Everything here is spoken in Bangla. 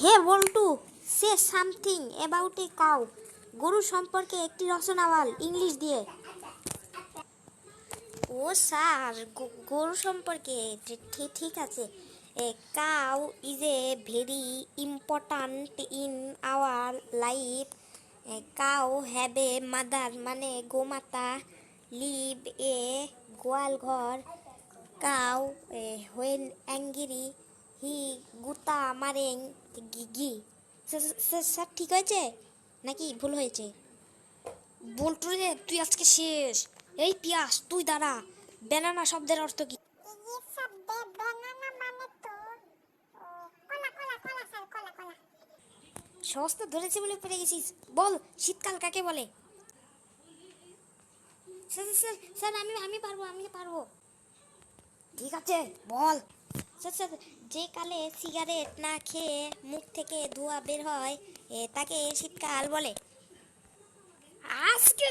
Hey Boltu, say something about a cow. গরু সম্পর্কে একটি রচনা বল ইংলিশ দিয়ে। ও স্যার, গরু সম্পর্কে ঠিক আছে। A cow is a very important in our life. Cow have a mother মানে গোমাতা, লিভ এ গোয়াল ঘর। কাউ হোয়েন অ্যাঙ্গিরি হি গুতা মারেং গি। স্যার ঠিক হয়েছে নাকি ভুল হয়েছে? বল্টু রে, তুই আজকে শেষ। এই পিয়াস, তুই দাঁড়া। ব্যানানা শব্দের অর্থ কি? সহজ ধরেছে বলে পড়ে গেছিস। বল, শীতকাল কাকে বলে? স্যার স্যার স্যার, আমি পারবো। ঠিক আছে, বল। স্যার স্যার, যে কালে সিগারেট না খেয়ে মুখ থেকে ধোঁয়া বের হয় তাকে শীতকাল বলে। আজকে